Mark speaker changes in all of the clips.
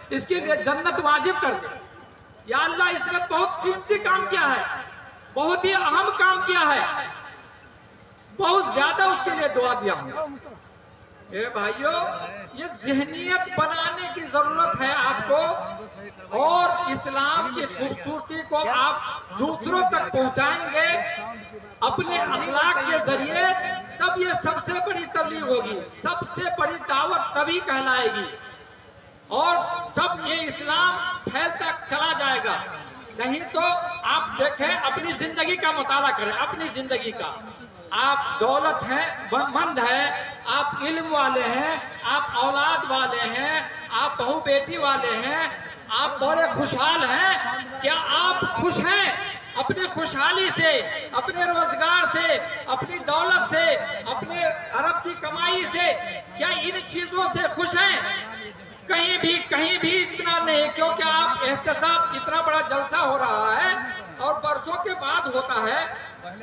Speaker 1: اس کے لیے جنت واجب کر دے۔ یا اللہ اس نے بہت قیمتی کام کیا ہے، بہت ہی اہم کام کیا ہے، بہت زیادہ اس کے لیے دعا دیا ہوں۔ میرے بھائیوں، یہ ذہنیت بنانے کی ضرورت ہے آپ کو، اور اسلام کی خوبصورتی کو آپ دوسروں تک پہنچائیں گے اپنے اخلاق کے ذریعے، تب یہ سب سے بڑی تبلیغ ہوگی، سب سے بڑی دعوت تبھی کہلائے گی، اور تب یہ اسلام پھیلتا چلا جائے گا۔ نہیں تو آپ دیکھیں، اپنی زندگی کا مطالعہ کریں، اپنی زندگی کا۔ آپ دولت ہیں، مند ہیں، آپ علم والے ہیں، آپ اولاد والے ہیں، آپ بہو بیٹی والے ہیں، آپ بڑے خوشحال ہیں، کیا آپ خوش ہیں اپنی خوشحالی سے، اپنے روزگار سے، اپنی دولت سے، اپنے ارب کی کمائی سے؟ کیا ان چیزوں سے خوش ہیں؟ کہیں بھی اتنا نہیں، کیونکہ آپ احتساب، اتنا بڑا جلسہ ہو رہا ہے اور برسوں کے بعد ہوتا ہے،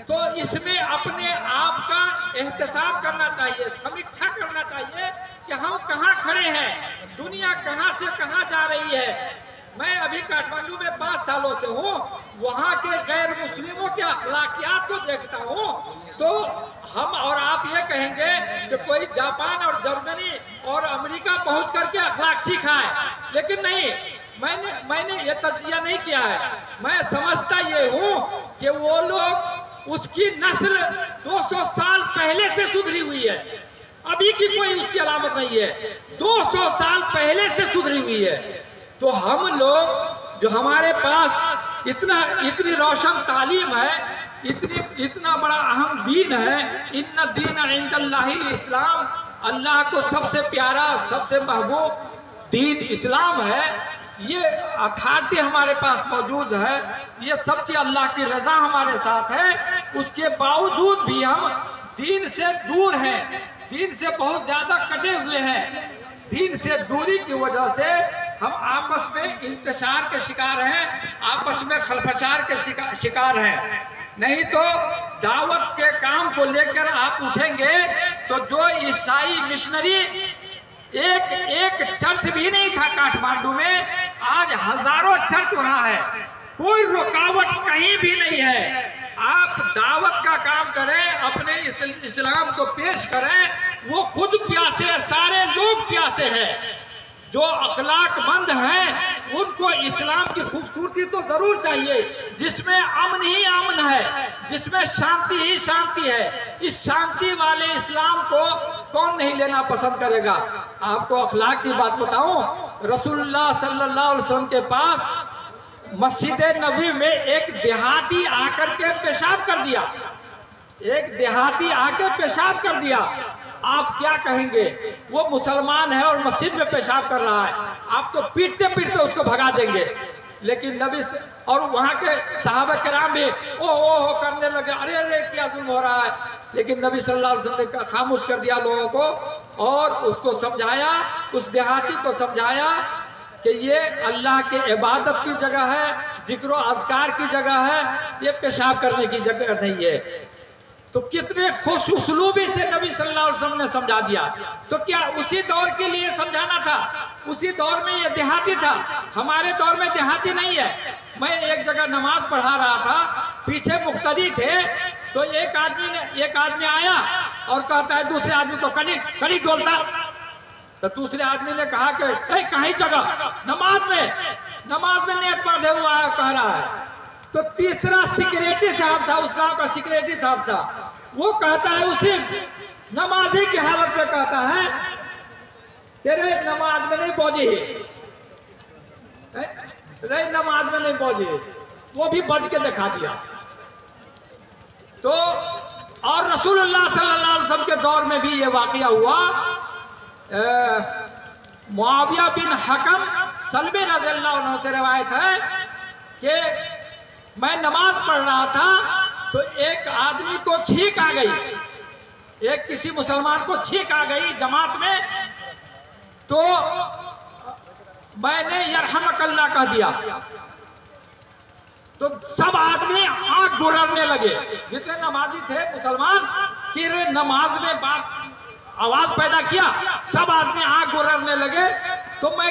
Speaker 1: تو اس میں اپنے آپ کا احتساب کرنا چاہیے، سمیکشا کرنا چاہیے کہ ہم کہاں کھڑے ہیں، دنیا کہاں سے کہاں جا رہی ہے۔ میں ابھی کاٹھمانڈو میں 5 سالوں سے ہوں، وہاں کے غیر مسلموں کے اخلاقیات کو دیکھتا ہوں، تو ہم اور آپ یہ کہیں گے کہ کوئی جاپان اور جرمنی اور امریکہ پہنچ کر کے اخلاق سیکھا ہے، لیکن نہیں، میں نے یہ تجزیہ نہیں کیا ہے۔ میں سمجھتا یہ ہوں کہ وہ لوگ، اس کی نسل 200 سال پہلے سے سدھری ہوئی ہے، ابھی کی کوئی اس کی علامت نہیں ہے، 200 سال پہلے سے سدھری ہوئی ہے۔ تو ہم لوگ جو ہمارے پاس اتنی روشن تعلیم ہے، اتنا بڑا اہم دین ہے، ان الدین عند اللہ الاسلام، اللہ کو سب سے پیارا، سب سے محبوب دین اسلام ہے، یہ اتھارٹی ہمارے پاس موجود ہے، یہ سب کی اللہ کی رضا ہمارے ساتھ ہے، اس کے باوجود بھی ہم دین سے دور ہیں، دین سے بہت زیادہ کٹے ہوئے ہیں۔ دین سے دوری کی وجہ سے ہم آپس میں انتشار کے شکار ہیں، آپس میں خلفشار کے شکار ہیں۔ نہیں تو دعوت کے کام کو لے کر آپ اٹھیں گے تو جو عیسائی مشنری، ایک چرچ بھی نہیں تھا کاٹھمانڈو میں، آج ہزاروں چرچ وہاں ہے، کوئی رکاوٹ کہیں بھی نہیں ہے۔ آپ دعوت کا کام کریں، اپنے اسلام کو پیش کریں، وہ خود پیاسے، سارے لوگ پیاسے ہیں۔ جو اخلاق مند ہیں ان کو اسلام کی خوبصورتی تو ضرور چاہیے، جس میں امن ہی امن ہے، جس میں شانتی ہی شانتی ہے۔ اس شانتی والے اسلام کو کون نہیں لینا پسند کرے گا؟ آپ کو اخلاق کی بات بتاؤں، رسول اللہ صلی اللہ علیہ وسلم کے پاس مسجد نبوی میں ایک دیہاتی آ کر کے پیشاب کر دیا، ایک دیہاتی آ کے پیشاب کر دیا، آپ کیا کہیں گے؟ وہ مسلمان ہے اور مسجد میں پیشاب کر رہا ہے، آپ تو پیٹتے پیٹتے اس کو بھگا دیں گے۔ لیکن نبی اور وہاں کے صحابہ کرام بھی او کرنے لگے، ارے کیا ظلم ہو رہا ہے، لیکن نبی صلی اللہ علیہ وسلم نے خاموش کر دیا لوگوں کو، اور اس کو سمجھایا، اس دیہاتی کو سمجھایا کہ یہ اللہ کے عبادت کی جگہ ہے، ذکر و اذکار کی جگہ ہے، یہ پیشاب کرنے کی جگہ نہیں ہے۔ تو کتنے خوش اسلوبی سے نبی صلی اللہ علیہ وسلم نے سمجھا دیا۔ تو کیا اسی دور کے لیے سمجھانا تھا؟ اسی دور میں یہ دیہاتی تھا، ہمارے دور میں دیہاتی نہیں ہے۔ میں ایک جگہ نماز پڑھا رہا تھا، پیچھے مقتدی تھے، تو ایک آدمی آیا اور کہتا ہے دوسرے آدمی کو کڑی ڈولتا، تو دوسرے آدمی نے کہا کہ کہیں جگہ نماز میں نیت پڑھے ہوا ہے کہہ رہا ہے۔ تو تیسرا سیکریٹری صاحب تھا، اس گاؤں کا سیکریٹری صاحب تھا، وہ کہتا ہے اسی نمازی کی حالت میں کہتا ہے تیرے نماز میں نہیں پہنچی ہے، نماز میں نہیں پہنچی، وہ بھی بچ کے دکھا دیا۔ تو اور رسول اللہ صلی اللہ علیہ وسلم کے دور میں بھی یہ واقعہ ہوا، معاویہ بن حکم سلمی رضی اللہ عنہ سے روایت ہے کہ میں نماز پڑھ رہا تھا تو ایک آدمی کو چھینک آ گئی، کسی مسلمان کو چھینک آ گئی جماعت میں، تو میں نے یرحمک اللہ کہہ دیا، تو سب آدمی آنکھ گھرنے لگے، جتنے نمازی تھے مسلمان، کہ نماز میں آواز پیدا کیا، سب آدمی آنکھ گھرنے لگے۔ تو میں